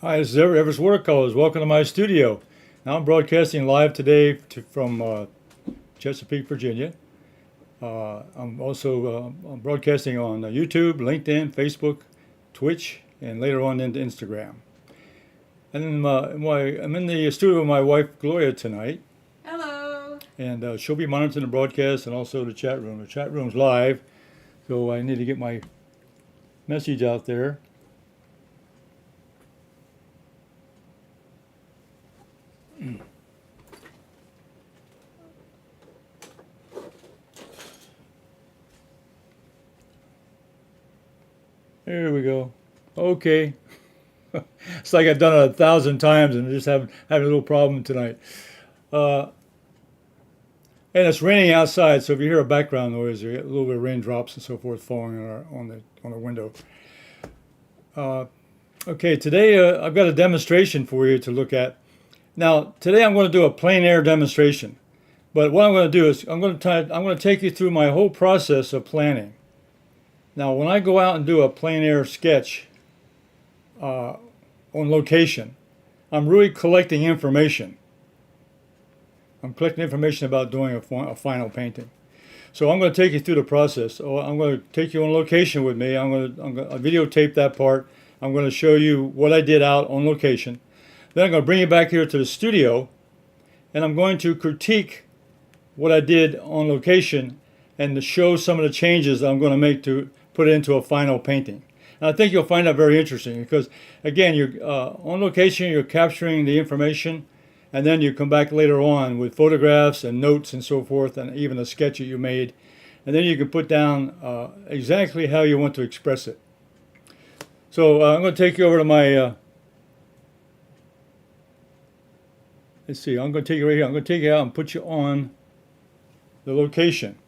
Hi, this is Everett Watercolors. Welcome to my studio. Now I'm broadcasting live today from Chesapeake, Virginia. I'm also broadcasting on YouTube, LinkedIn, Facebook, Twitch, and later on into Instagram. And I'm in the studio with my wife Gloria tonight, Hello. and she'll be monitoring the broadcast and also the chat room. The chat room's live, so I need to get my message out there. There we go. Okay. It's like I've done it 1,000 times and just having a little problem tonight. Uh, and it's raining outside, so if you hear a background noise, you get a little bit of raindrops and so forth falling on the window. Okay, today I've got a demonstration for you to look at. Now, today I'm going to do a plein air demonstration. But what I'm going to do is I'm going to take you through my whole process of planning. Now, when I go out and do a plein air sketch on location, I'm really collecting information. I'm collecting information about doing a final painting. So I'm going to take you through the process. So I'm going to take you on location with me. I'm going to videotape that part. I'm going to show you what I did out on location. Then I'm going to bring you back here to the studio, and I'm going to critique what I did on location and to show some of the changes that I'm going to make to put it into a final painting. And I think you'll find that very interesting because, again, you're on location, you're capturing the information, and then you come back later on with photographs and notes and so forth, and even a sketch that you made. And then you can put down exactly how you want to express it. So I'm going to take you over to my, let's see, I'm going to take you right here. I'm going to take you out and put you on the location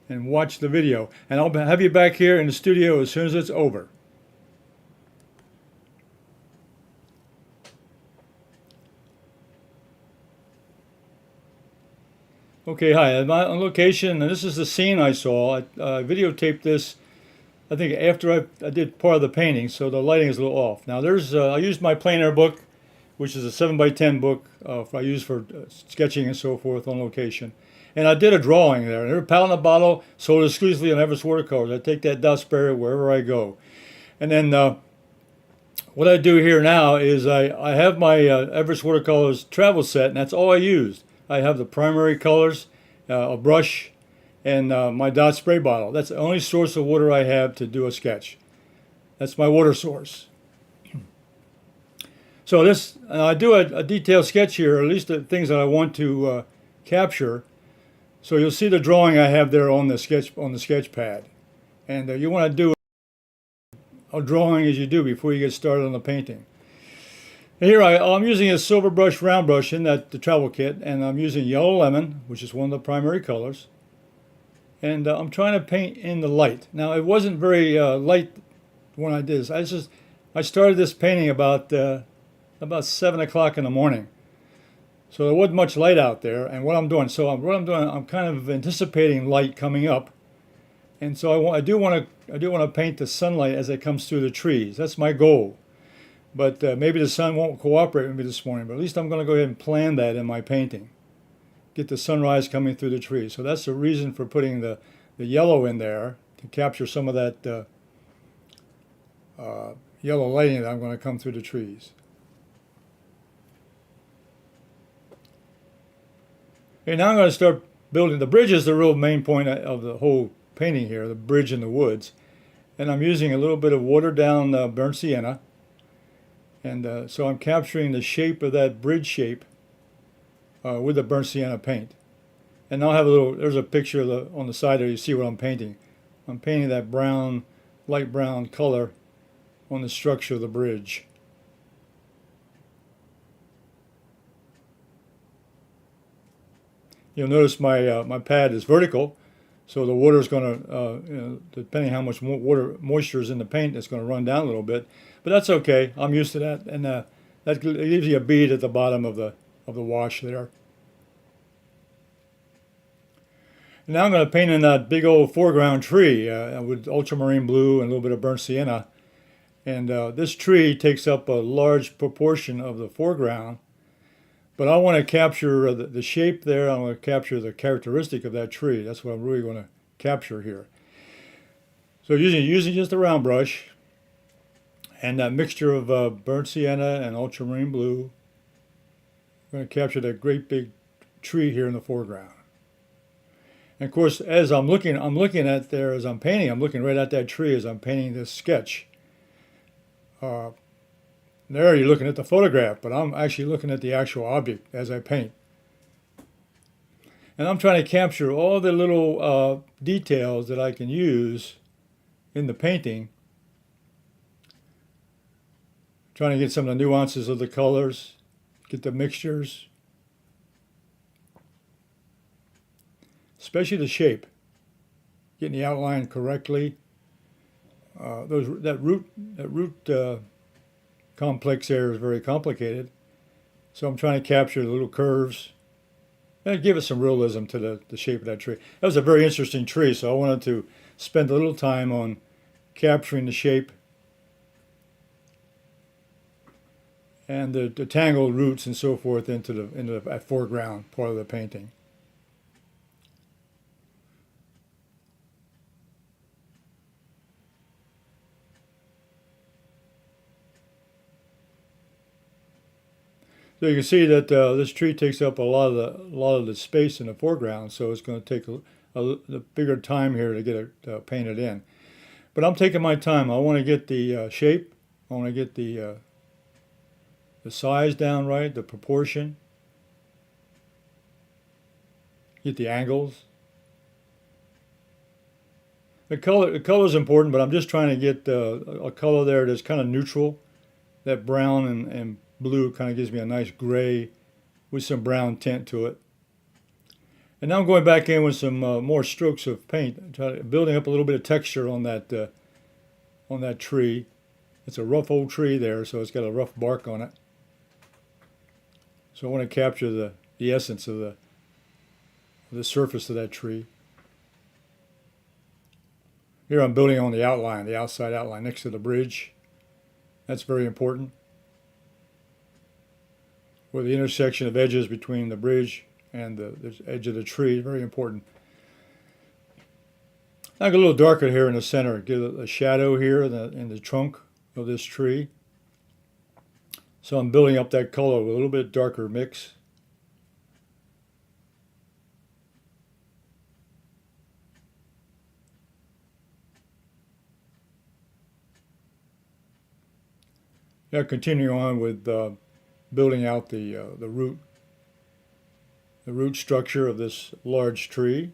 and watch the video. And I'll have you back here in the studio as soon as it's over. Okay, hi, I'm on location, and this is the scene I saw. I videotaped this, I think, after I did part of the painting, so the lighting is a little off. Now, I used my plein air book, which is a 7x10 book I use for sketching and so forth on location. And I did a drawing there. They're a palette in a bottle, sold exclusively on Everett Watercolors. I take that dust sprayer wherever I go. And then what I do here now is I have my Everett Watercolors travel set, and that's all I used. I have the primary colors, a brush, and my dot spray bottle. That's the only source of water I have to do a sketch. That's my water source. So I do a detailed sketch here, or at least the things that I want to capture. So you'll see the drawing I have there on the sketch pad, and you want to do a drawing as you do before you get started on the painting. And here I'm using a silver brush, round brush in the travel kit, and I'm using yellow lemon, which is one of the primary colors, and I'm trying to paint in the light. Now it wasn't very light when I did this. I started this painting about 7 o'clock in the morning. So there wasn't much light out there, and what I'm doing, I'm kind of anticipating light coming up, and so I do want to paint the sunlight as it comes through the trees. That's my goal. But maybe the sun won't cooperate with me this morning, but at least I'm going to go ahead and plan that in my painting. Get the sunrise coming through the trees. So that's the reason for putting the yellow in there, to capture some of that yellow lighting that I'm going to come through the trees. Okay, now I'm going to start building. The bridge is the real main point of the whole painting here, the bridge in the woods. And I'm using a little bit of watered down burnt sienna. And so I'm capturing the shape of that bridge shape with the burnt sienna paint. And I'll have there's a picture on the side there, you see what I'm painting. I'm painting that brown, light brown color on the structure of the bridge. You'll notice my pad is vertical, so the water is going to, depending how much moisture is in the paint, it's going to run down a little bit. But that's okay. I'm used to that, and that gives you a bead at the bottom of the wash there. And now I'm going to paint in that big old foreground tree with ultramarine blue and a little bit of burnt sienna. And this tree takes up a large proportion of the foreground, but I want to capture the shape there. I want to capture the characteristic of that tree. That's what I'm really going to capture here. So using just a round brush and that mixture of burnt sienna and ultramarine blue, I'm going to capture that great big tree here in the foreground. And of course, as I'm looking at there as I'm painting, I'm looking right at that tree as I'm painting this sketch. There you're looking at the photograph, but I'm actually looking at the actual object as I paint. And I'm trying to capture all the little details that I can use in the painting. Trying to get some of the nuances of the colors, get the mixtures, especially the shape, getting the outline correctly. That root complex there is very complicated, so I'm trying to capture the little curves and give it some realism to the shape of that tree. That was a very interesting tree, so I wanted to spend a little time on capturing the shape and the tangled roots and so forth into the foreground part of the painting. So you can see that this tree takes up a lot of the space in the foreground, so it's going to take a bigger time here to get it painted in. But I'm taking my time. I want to get the shape. I want to get the size down right, the proportion. Get the angles. The color is important, but I'm just trying to get a color there that's kind of neutral. That brown and blue kind of gives me a nice gray with some brown tint to it. And now I'm going back in with some more strokes of paint, building up a little bit of texture on that tree. It's a rough old tree there, so it's got a rough bark on it. So I want to capture the essence of the surface of that tree. Here I'm building on the outline, the outside outline next to the bridge. That's very important. Where the intersection of edges between the bridge and the edge of the tree is very important. I get a little darker here in the center, get a shadow here in the trunk of this tree. So I'm building up that color with a little bit darker mix. Now continuing on with building out the root structure of this large tree.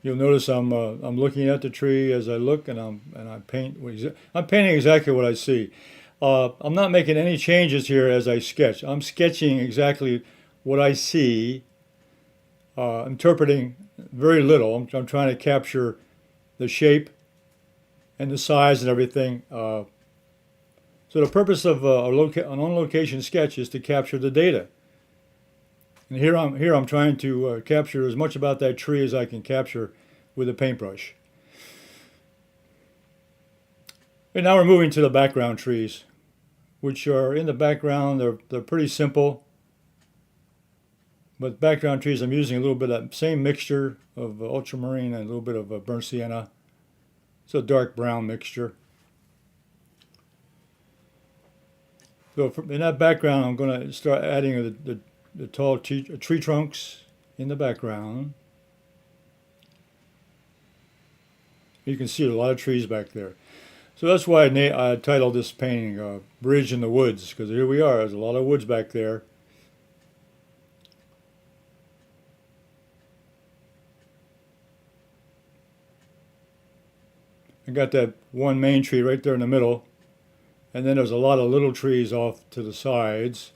You'll notice I'm looking at the tree as I look, and I paint. I'm painting exactly what I see. I'm not making any changes here as I sketch. I'm sketching exactly what I see. Interpreting very little. I'm trying to capture the shape and the size and everything. So the purpose of an on-location sketch is to capture the data. And here I'm trying to capture as much about that tree as I can capture with a paintbrush. And now we're moving to the background trees, which are in the background. They're pretty simple. But background trees, I'm using a little bit of that same mixture of ultramarine and a little bit of burnt sienna. It's a dark brown mixture. So in that background, I'm going to start adding the tall tree trunks in the background. You can see a lot of trees back there. So that's why I titled this painting Bridge in the Woods, because here we are. There's a lot of woods back there. I got that one main tree right there in the middle, and then there's a lot of little trees off to the sides.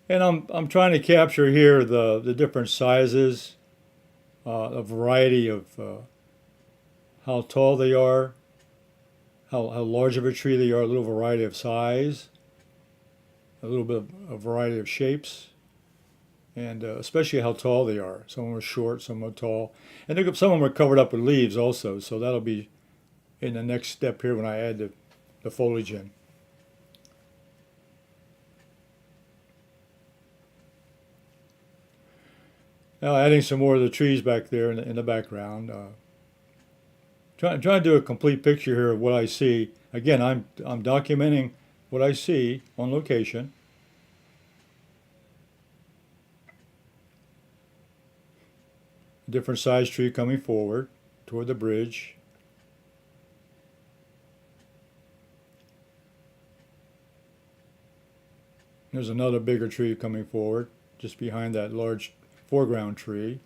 And I'm trying to capture here the different sizes, a variety of how tall they are, how large of a tree they are, a little variety of size, a little bit of a variety of shapes, and especially how tall they are. Some of them are short, some are tall, and some of them are covered up with leaves also. So that'll be in the next step here when I add the foliage in. Now adding some more of the trees back there in the background. Trying to do a complete picture here of what I see. Again, I'm documenting what I see on location. A different size tree coming forward toward the bridge. There's another bigger tree coming forward just behind that large foreground tree.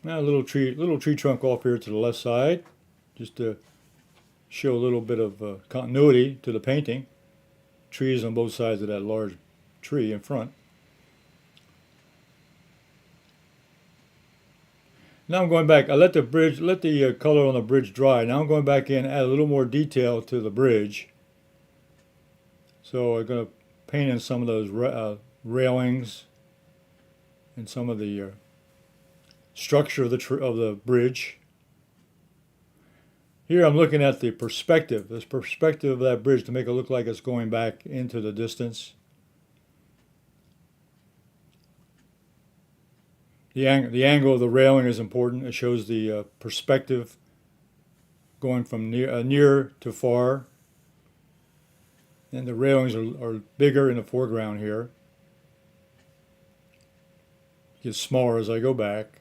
Now a little tree trunk off here to the left side, just to show a little bit of continuity to the painting. Trees on both sides of that large tree in front. Now I'm going back. I let the color on the bridge dry. Now I'm going back in, add a little more detail to the bridge. So I'm going to paint in some of those railings and some of the structure of the bridge. Here I'm looking at the perspective, this perspective of that bridge to make it look like it's going back into the distance. The angle of the railing is important. It shows the perspective going from near to far. And the railings are bigger in the foreground here. It gets smaller as I go back.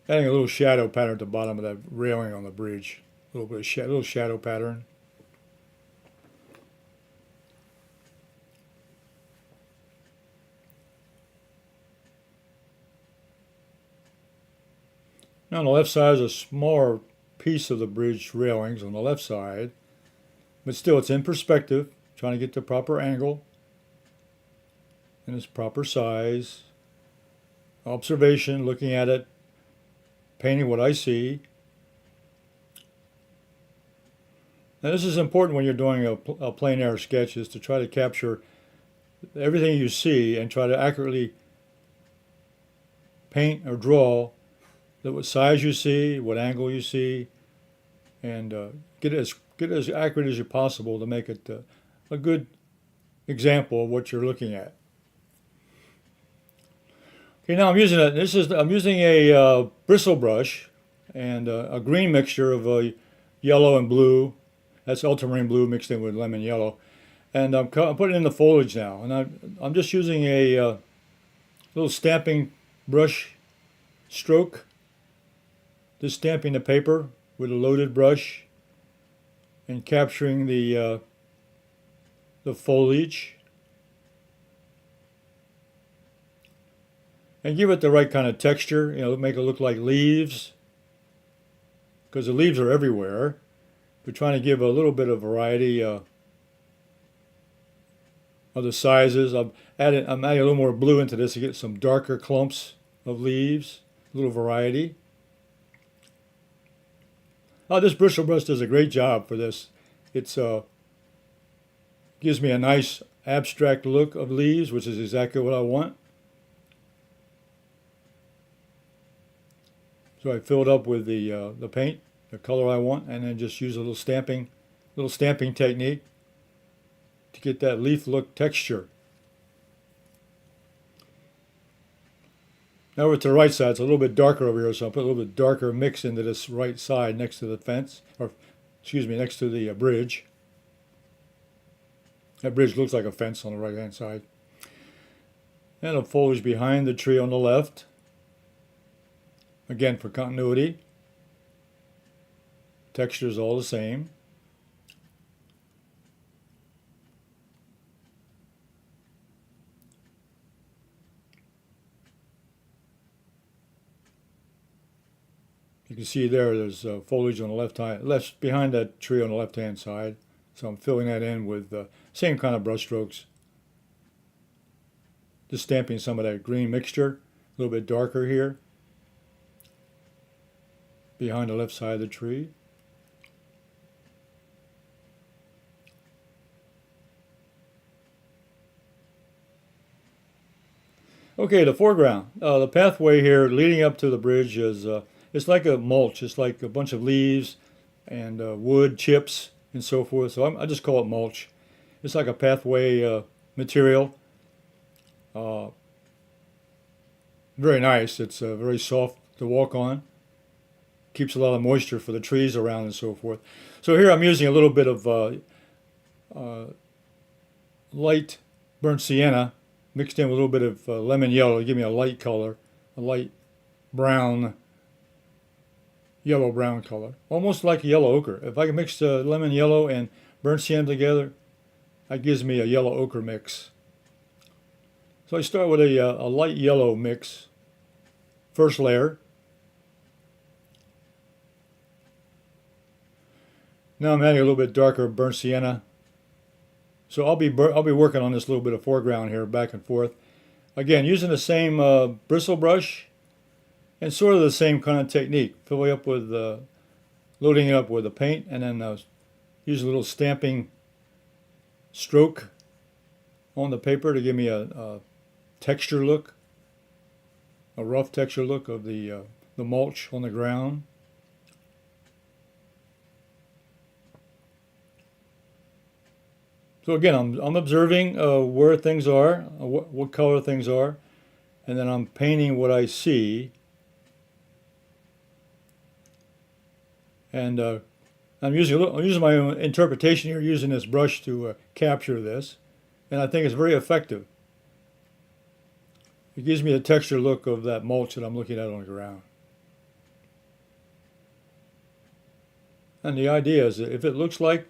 Adding a little shadow pattern at the bottom of that railing on the bridge. A little bit of little shadow pattern. Now on the left side is a smaller piece of the bridge railings on the left side, but still it's in perspective, trying to get the proper angle and its proper size. Observation, looking at it, painting what I see. Now this is important when you're doing a plein air sketch, is to try to capture everything you see and try to accurately paint or draw what size you see, what angle you see, and get it as accurate as possible to make it a good example of what you're looking at. Okay, now I'm using a bristle brush and a green mixture of yellow and blue. That's ultramarine blue mixed in with lemon yellow, and I'm putting in the foliage now. And I'm just using a little stamping brush stroke, just stamping the paper with a loaded brush and capturing the foliage. And give it the right kind of texture, make it look like leaves, because the leaves are everywhere. We're trying to give a little bit of variety of the sizes. I'm adding a little more blue into this to get some darker clumps of leaves, a little variety. Oh, this bristle brush does a great job for this. It's gives me a nice abstract look of leaves, which is exactly what I want. So I filled up with the paint, the color I want, and then just use a little stamping technique to get that leaf look texture. Now we're to the right side. It's a little bit darker over here, so I'll put a little bit darker mix into this right side next to the fence, or excuse me, next to the bridge. That bridge looks like a fence on the right-hand side. And a foliage behind the tree on the left. Again, for continuity. Texture is all the same. You can see there's foliage on the left behind that tree on the left-hand side. So I'm filling that in with the same kind of brush strokes. Just stamping some of that green mixture, a little bit darker here, behind the left side of the tree. Okay, the foreground. The pathway here leading up to the bridge is it's like a mulch. It's like a bunch of leaves and wood chips and so forth. So I just call it mulch. It's like a pathway material. Very nice. It's very soft to walk on. Keeps a lot of moisture for the trees around and so forth. So here I'm using a little bit of light burnt sienna mixed in with a little bit of lemon yellow to give me a light color, a light brown, yellow-brown color, almost like yellow ochre. If I can mix lemon yellow and burnt sienna together, that gives me a yellow ochre mix. So I start with a light yellow mix, first layer. Now I'm adding a little bit darker burnt sienna. So I'll be working on this little bit of foreground here, back and forth. Again, using the same bristle brush and sort of the same kind of technique. Filling up with, loading it up with the paint, and then use a little stamping stroke on the paper to give me a texture look, a rough texture look of the mulch on the ground. So again, I'm observing where things are, what color things are, and then I'm painting what I see. And I'm using my own interpretation here, using this brush to capture this, and I think it's very effective. It gives me the texture look of that mulch that I'm looking at on the ground. And the idea is that if it looks like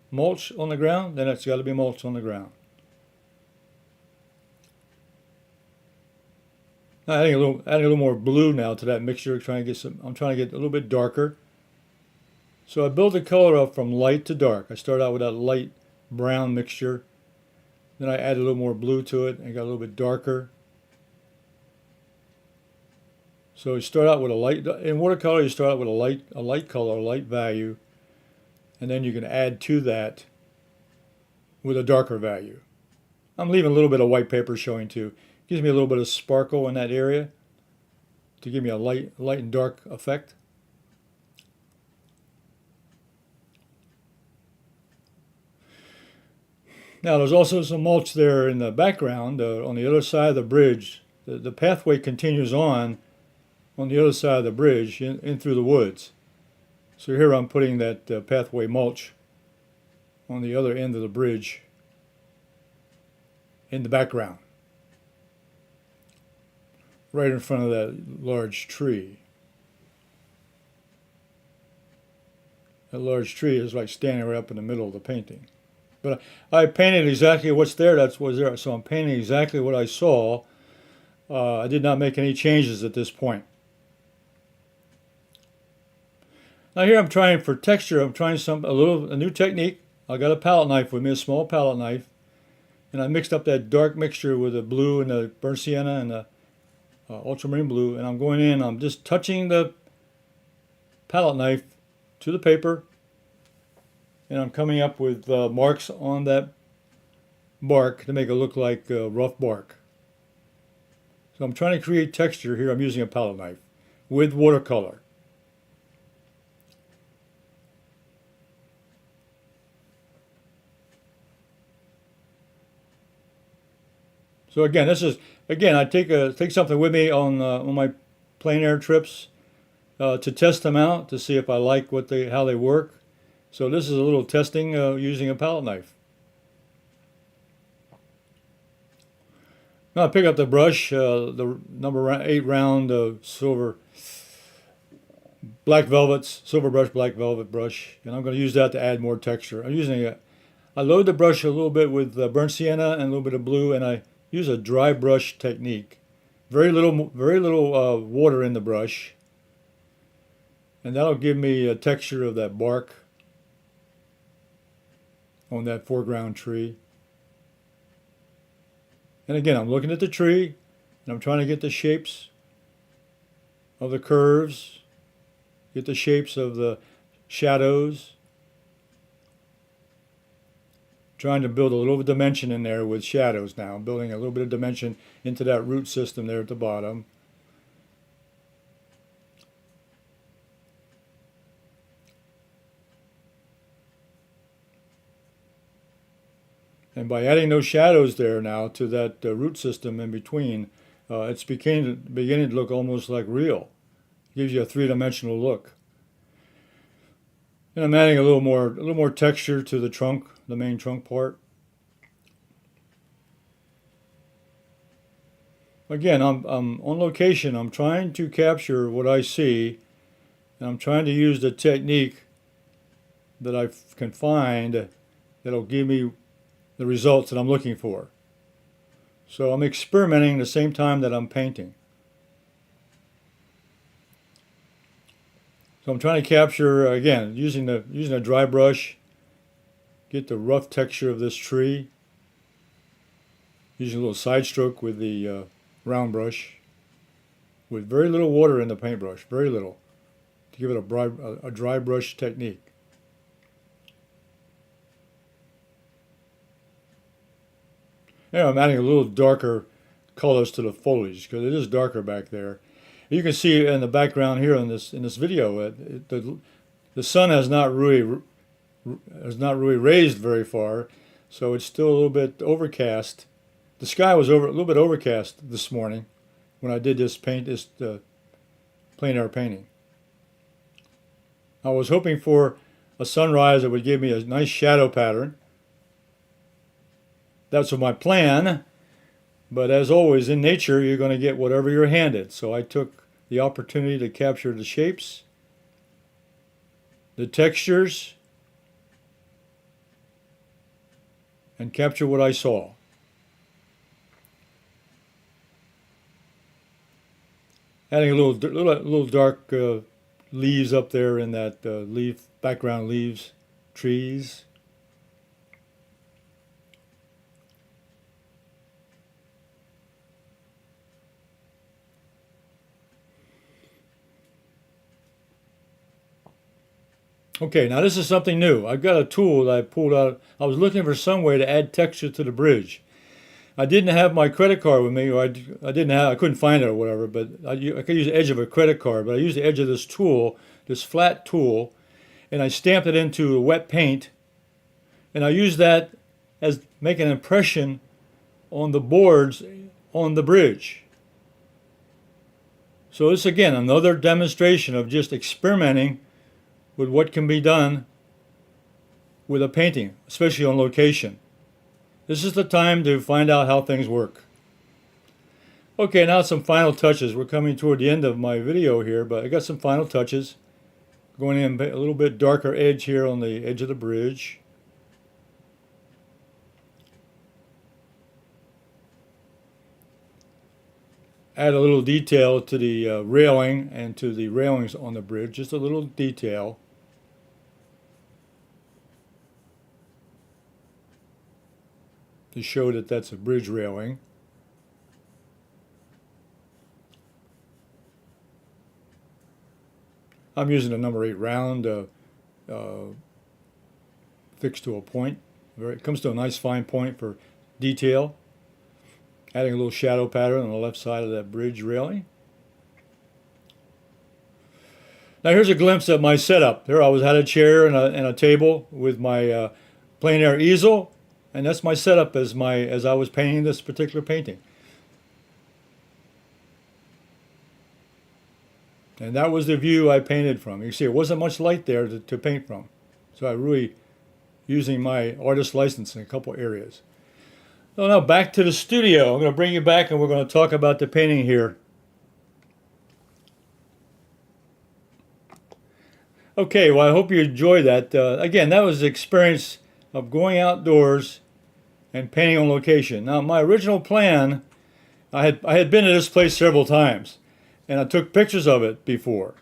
mulch on the ground, then it's got to be mulch on the ground. Now adding a little more blue now to that mixture. I'm trying to get a little bit darker. So I build the color up from light to dark. I start out with that light brown mixture. Then I add a little more blue to it and got a little bit darker. So you start out with a light, in watercolor you start out with a light color, a light value, and then you can add to that with a darker value. I'm leaving a little bit of white paper showing too. Gives me a little bit of sparkle in that area to give me a light and dark effect. Now there's also some mulch there in the background on the other side of the bridge. The pathway continues on the other side of the bridge in through the woods. So here I'm putting that pathway mulch on the other end of the bridge in the background, right in front of that large tree. That large tree is like standing right up in the middle of the painting. But I painted exactly what's there, that's what's there. So I'm painting exactly what I saw. I did not make any changes at this point. Now here I'm trying for texture, I'm trying a new technique. I got a palette knife with me, a small palette knife, and I mixed up that dark mixture with the blue and the burnt sienna and the ultramarine blue, and I'm going in, I'm just touching the palette knife to the paper, and I'm coming up with marks on that bark to make it look like rough bark. So I'm trying to create texture here. I'm using a palette knife with watercolor. So again, I take something with me on my plein air trips to test them out, to see if I like how they work. So this is a little testing using a palette knife. Now I pick up the brush, the number 8 round silver brush, black velvet brush, and I'm going to use that to add more texture. I load the brush a little bit with burnt sienna and a little bit of blue, and I use a dry brush technique. Very little water in the brush. And that'll give me a texture of that bark on that foreground tree. And again, I'm looking at the tree and I'm trying to get the shapes of the curves, get the shapes of the shadows, trying to build a little bit of dimension in there with shadows now. I'm building a little bit of dimension into that root system there at the bottom. And by adding those shadows there now to that root system in between, it's beginning to look almost like real. It gives you a three-dimensional look. And I'm adding a little more texture to the trunk, the main trunk part. Again, I'm on location. I'm trying to capture what I see, and I'm trying to use the technique that I can find that'll give me the results that I'm looking for. So I'm experimenting at the same time that I'm painting. So I'm trying to capture, again, using a dry brush, get the rough texture of this tree, using a little side stroke with the round brush, with very little water in the paintbrush, very little, to give it a dry brush technique. Yeah, I'm adding a little darker colors to the foliage because it is darker back there. You can see in the background here in this video, the sun has not really raised very far, so it's still a little bit overcast. The sky was a little bit overcast this morning when I did this plein air painting. I was hoping for a sunrise that would give me a nice shadow pattern. That's my plan, but as always in nature you're going to get whatever you're handed. So I took the opportunity to capture the shapes, the textures, and capture what I saw. Adding a little dark leaves up there in that background leaves, trees. Okay, now this is something new. I've got a tool that I pulled out. I was looking for some way to add texture to the bridge. I didn't have my credit card with me, or I couldn't find it or whatever, but I could use the edge of a credit card, but I used the edge of this tool, this flat tool, and I stamped it into a wet paint, and I used that as make an impression on the boards on the bridge. So this, again, another demonstration of just experimenting with what can be done with a painting, especially on location. This is the time to find out how things work. Okay, now some final touches. We're coming toward the end of my video here, but I got some final touches. Going in a little bit darker edge here on the edge of the bridge. Add a little detail to the railing and to the railings on the bridge, just a little detail. To show that that's a bridge railing. I'm using a number 8 round fixed to a point. It comes to a nice fine point for detail. Adding a little shadow pattern on the left side of that bridge railing. Now here's a glimpse of my setup. Here I had a chair and a table with my plein air easel. And that's my setup as I was painting this particular painting. And that was the view I painted from. You see, it wasn't much light there to paint from. So I really using my artist license in a couple areas. So now back to the studio. I'm going to bring you back and we're going to talk about the painting here. Okay, well I hope you enjoyed that. Again, that was the experience of going outdoors and painting on location. Now my original plan, I had been to this place several times and I took pictures of it before.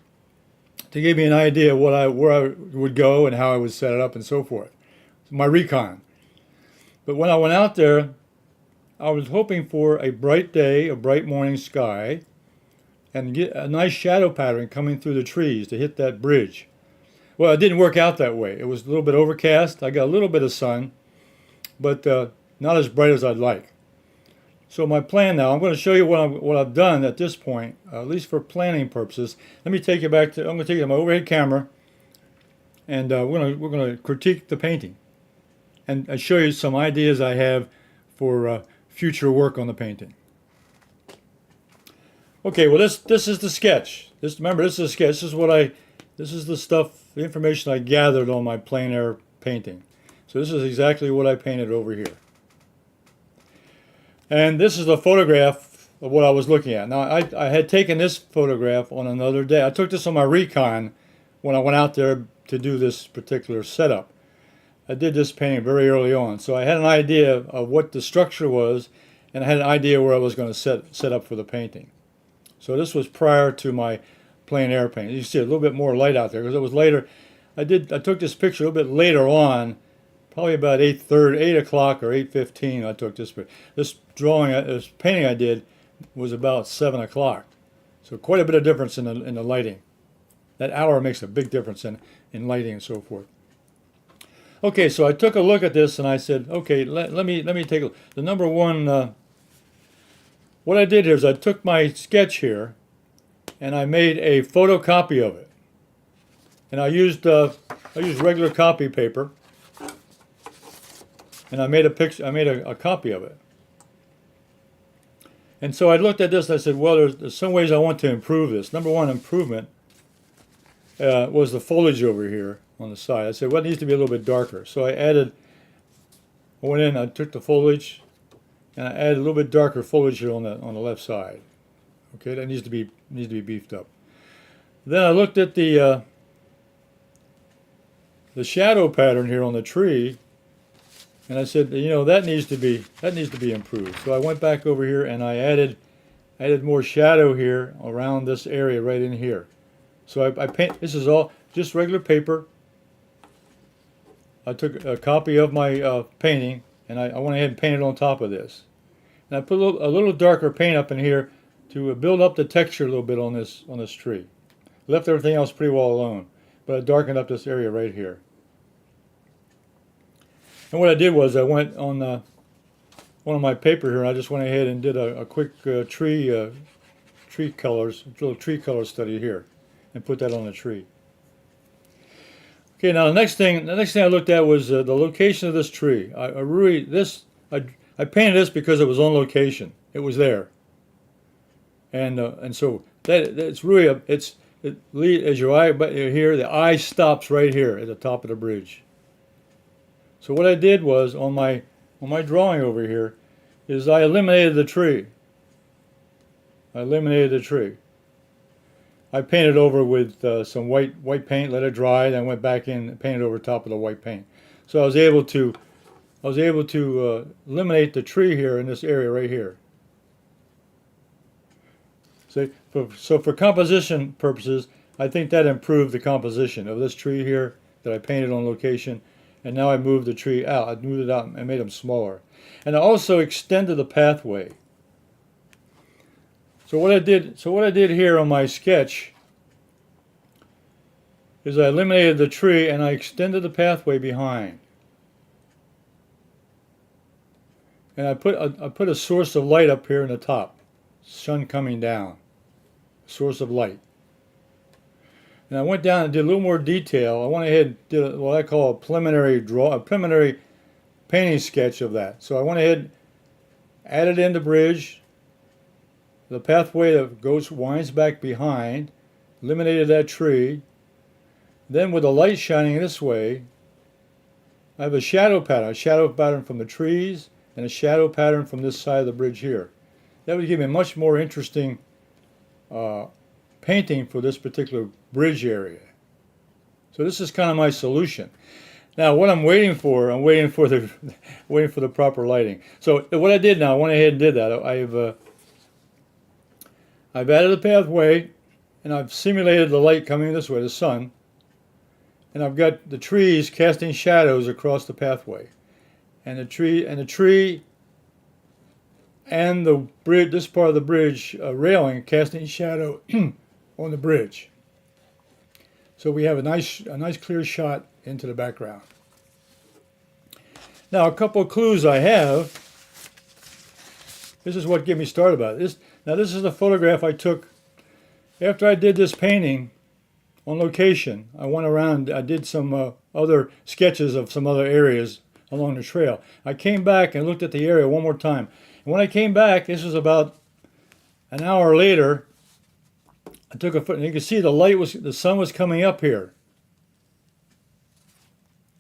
to give me an idea of where I would go and how I would set it up and so forth. My recon. But when I went out there, I was hoping for a bright day, a bright morning sky, and get a nice shadow pattern coming through the trees to hit that bridge. Well, it didn't work out that way. It was a little bit overcast. I got a little bit of sun, but not as bright as I'd like. So my plan now, I'm going to show you what I've done at this point, at least for planning purposes. Let me take you back to, I'm going to take you to my overhead camera, and we're going to critique the painting and show you some ideas I have for future work on the painting. Okay, well this is the sketch. Remember, this is a sketch. This is the stuff, the information I gathered on my plein air painting. So this is exactly what I painted over here. And this is a photograph of what I was looking at. Now, I had taken this photograph on another day. I took this on my recon when I went out there to do this particular setup. I did this painting very early on, so I had an idea of what the structure was, and I had an idea where I was going to set up for the painting. So this was prior to my plein air painting. You see a little bit more light out there because it was later. I took this picture a little bit later on, probably about 8 o'clock or 8:15. I took this picture. This painting I did was about 7 o'clock. So quite a bit of difference in the lighting. That hour makes a big difference in lighting and so forth. Okay, so I took a look at this and I said, okay, let me take a look. The number one, what I did here is I took my sketch here and I made a photocopy of it. And I used regular copy paper, and I made a picture. I made a copy of it. And so I looked at this and I said, well, there's some ways I want to improve this. Number one improvement was the foliage over here on the side. I said, well, it needs to be a little bit darker. So I went in, I took the foliage, and I added a little bit darker foliage here on the left side. Okay, that needs to be beefed up. Then I looked at the shadow pattern here on the tree, and I said, you know, that needs to be improved. So I went back over here and I added more shadow here around this area right in here. So I paint. This is all just regular paper. I took a copy of my painting and I went ahead and painted on top of this. And I put a little darker paint up in here to build up the texture a little bit on this tree. Left everything else pretty well alone, but I darkened up this area right here. And what I did was I went on one of my paper here, and I just went ahead and did a quick tree color study here, and put that on the tree. Okay, now the next thing I looked at was the location of this tree. I painted this because it was on location. It was there, and so it's really as your eye, but here the eye stops right here at the top of the bridge. So what I did was on my drawing over here is I eliminated the tree. I painted over with some white paint, let it dry, then went back in and painted over top of the white paint. So I was able to eliminate the tree here in this area right here. So for composition purposes, I think that improved the composition of this tree here that I painted on location. And now I moved the tree out. I moved it out and made them smaller. And I also extended the pathway. So what I did here on my sketch is I eliminated the tree and I extended the pathway behind. And I put a source of light up here in the top. Sun coming down. Source of light. And I went down and did a little more detail. I went ahead and did what I call a preliminary painting sketch of that. So I went ahead, added in the bridge, the pathway that winds back behind, eliminated that tree. Then with the light shining this way, I have a shadow pattern from the trees and a shadow pattern from this side of the bridge here. That would give me a much more interesting painting for this particular bridge area. So this is kind of my solution. Now what I'm waiting for the proper lighting. So what I did now, I went ahead and did that. I've added a pathway and I've simulated the light coming this way, the sun, and I've got the trees casting shadows across the pathway, and the tree and the bridge, this part of the bridge railing casting shadow on the bridge. So we have a nice clear shot into the background. Now, a couple of clues I have. This is what get me started about it. This is the photograph I took after I did this painting on location. I went around, I did some other sketches of some other areas along the trail. I came back and looked at the area one more time. And when I came back, this was about an hour later, I took a photo, and you can see the sun was coming up here.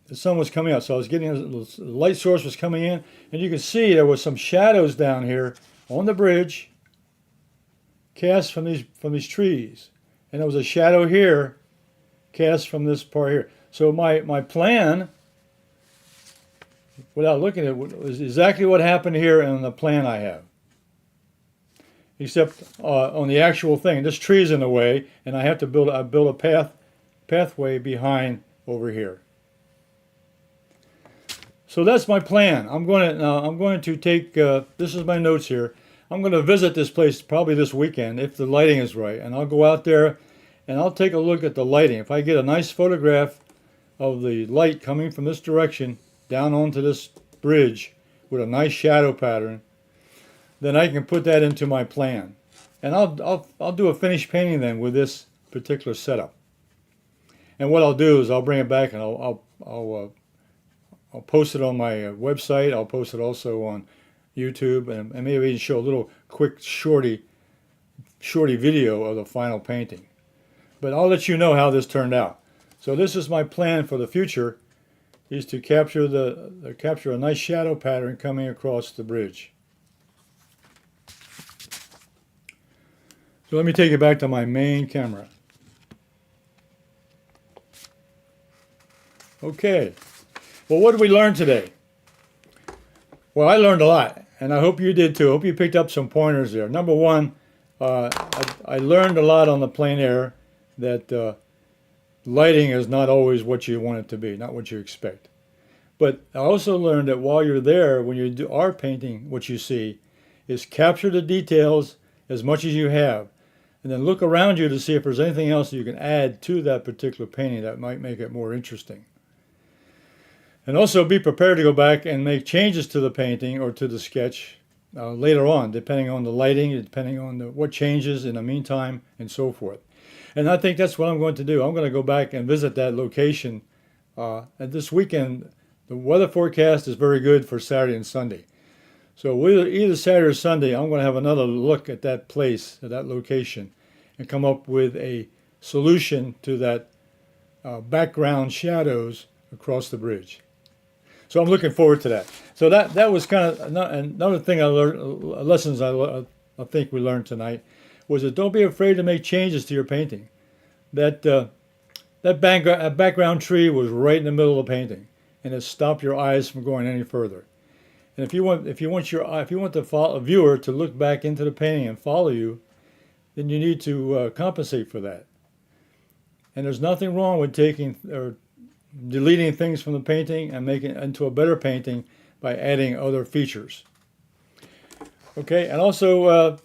The sun was coming up, so I was getting, the light source was coming in, and you can see there was some shadows down here on the bridge cast from these trees. And there was a shadow here cast from this part here. So my plan, without looking at it, was exactly what happened here in the plan I have. Except on the actual thing, this tree's in the way, and I have to build a pathway behind over here. So that's my plan. I'm going to take, this is my notes here. I'm going to visit this place probably this weekend if the lighting is right, and I'll go out there and I'll take a look at the lighting. If I get a nice photograph of the light coming from this direction down onto this bridge with a nice shadow pattern, then I can put that into my plan. And I'll do a finished painting then with this particular setup. And what I'll do is I'll bring it back and I'll post it on my website. I'll post it also on YouTube, and maybe even show a little quick shorty video of the final painting. But I'll let you know how this turned out. So this is my plan for the future, is to capture a nice shadow pattern coming across the bridge. So let me take you back to my main camera. Okay. Well, what did we learn today? Well, I learned a lot, and I hope you did too. I hope you picked up some pointers there. Number one, I learned a lot on the plein air that lighting is not always what you want it to be, not what you expect. But I also learned that while you're there, when you do art painting, what you see is capture the details as much as you have, and then look around you to see if there's anything else you can add to that particular painting that might make it more interesting. And also be prepared to go back and make changes to the painting or to the sketch later on, depending on the lighting, depending on what changes in the meantime, and so forth. And I think that's what I'm going to do. I'm going to go back and visit that location. And this weekend, the weather forecast is very good for Saturday and Sunday. So either Saturday or Sunday, I'm going to have another look at that place, at that location, and come up with a solution to that background shadows across the bridge. So I'm looking forward to that. So that was kind of another thing I learned, lessons I think we learned tonight, was that don't be afraid to make changes to your painting. That background tree was right in the middle of the painting, and it stopped your eyes from going any further. And if you want the viewer to look back into the painting and follow you, then you need to compensate for that. And there's nothing wrong with taking or deleting things from the painting and making it into a better painting by adding other features. Okay, and also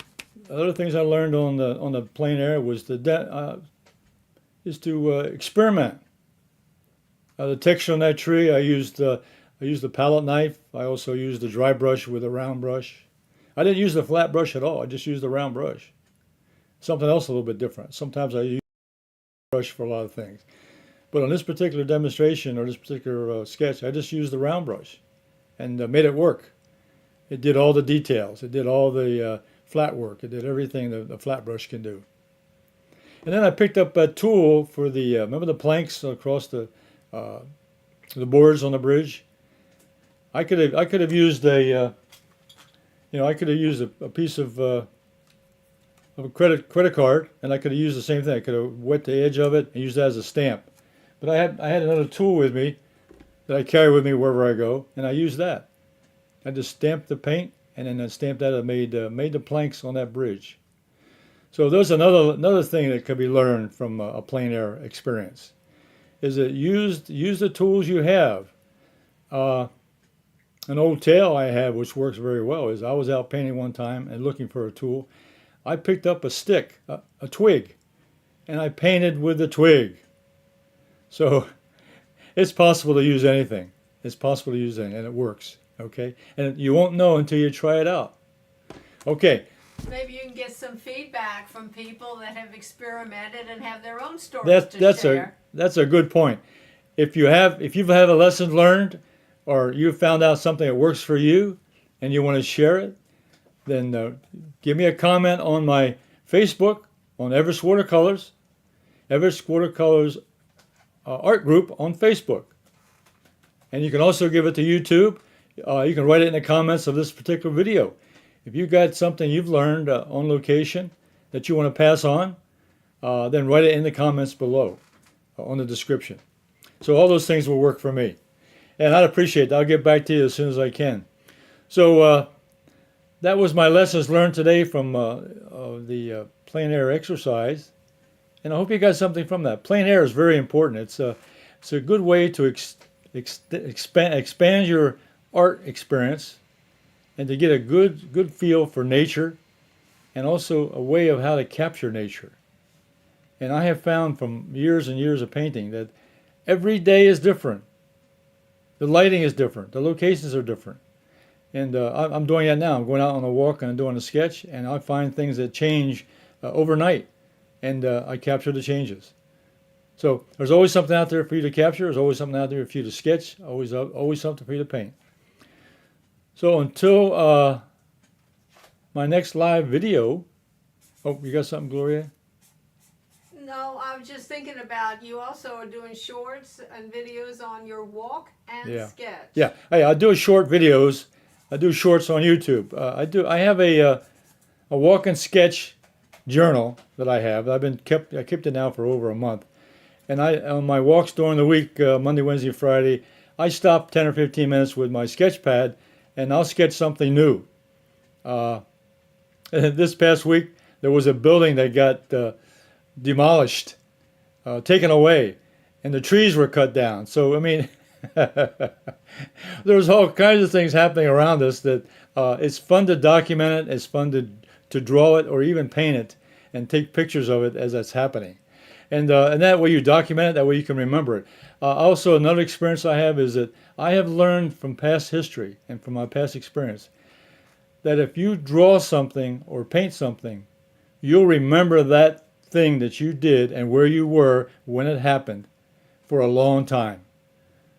other things I learned on the plein air was to experiment. The texture on that tree, I used the palette knife. I also used the dry brush with a round brush. I didn't use the flat brush at all. I just used the round brush. Something else a little bit different. Sometimes I use the brush for a lot of things. But on this particular demonstration or this particular sketch, I just used the round brush and made it work. It did all the details. It did all the flat work. It did everything the flat brush can do. And then I picked up a tool for the, remember the planks across the boards on the bridge? I could have used a piece of a credit card, and I could have used the same thing. I could have wet the edge of it and used that as a stamp. But I had another tool with me that I carry with me wherever I go, and I used that. I just stamped the paint, and then I stamped that and made the planks on that bridge. So there's another thing that could be learned from a plein air experience, is that use the tools you have. Uh, an old tale I have, which works very well, is I was out painting one time and looking for a tool. I picked up a stick, a twig, and I painted with the twig. So it's possible to use anything. It's possible to use anything, and it works. Okay, and you won't know until you try it out. Okay. Maybe you can get some feedback from people that have experimented and have their own stories to share. That's a good point. If you've had a lesson learned, or you found out something that works for you, and you want to share it, then give me a comment on my Facebook on Everett's Watercolors, Everett's Watercolors art group on Facebook, and you can also give it to YouTube. You can write it in the comments of this particular video. If you've got something you've learned on location that you want to pass on, then write it in the comments below on the description. So all those things will work for me. And I'd appreciate that. I'll get back to you as soon as I can. So that was my lessons learned today from the plein air exercise. And I hope you got something from that. Plein air is very important. It's a good way to expand your art experience, and to get a good feel for nature, and also a way of how to capture nature. And I have found from years and years of painting that every day is different. The lighting is different. The locations are different. And I'm doing that now. I'm going out on a walk and I'm doing a sketch, and I find things that change overnight, and I capture the changes. So there's always something out there for you to capture. There's always something out there for you to sketch. Always something for you to paint. So until my next live video, oh, you got something, Gloria? No, I was just thinking about you also are doing shorts and videos on your walk and sketch. Yeah, I do short videos. I do shorts on YouTube. I have a walk and sketch journal that I have. I kept it now for over a month. And on my walks during the week, Monday, Wednesday, Friday, I stop 10 or 15 minutes with my sketch pad, and I'll sketch something new. This past week, there was a building that got demolished, taken away, and the trees were cut down. So, I mean, there's all kinds of things happening around us that it's fun to document it, it's fun to draw it, or even paint it, and take pictures of it as that's happening. And that way you document it, that way you can remember it. Also, another experience I have is that I have learned from past history and from my past experience that if you draw something or paint something, you'll remember that thing that you did and where you were when it happened for a long time.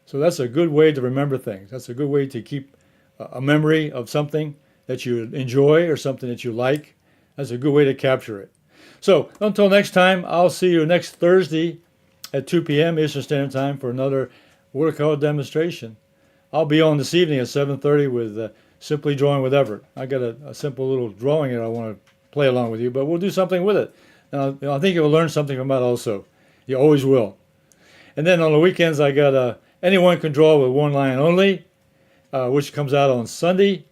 So that's a good way to remember things. That's a good way to keep a memory of something that you enjoy or something that you like. That's a good way to capture it. So until next time, I'll see you next Thursday at 2 p.m. Eastern Standard Time for another watercolor demonstration. I'll be on this evening at 7:30 with Simply Drawing with Everett. I got a simple little drawing that I want to play along with you, but we'll do something with it. And I think you'll learn something from that also. You always will. And then on the weekends, I got Anyone Can Draw with One Line Only, which comes out on Sunday.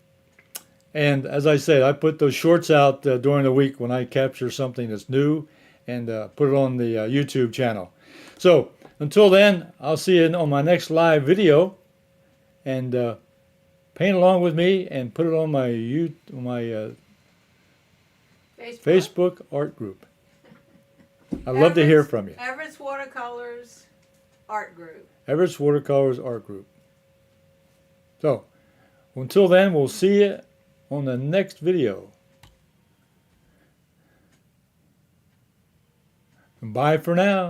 And as I said, I put those shorts out during the week when I capture something that's new, and put it on the YouTube channel. So until then, I'll see you on my next live video, and paint along with me and put it on my Facebook art group. I'd love to hear from you. Everett's Watercolors art group. Everett's Watercolors art group. So until then, we'll see you on the next video. Bye for now.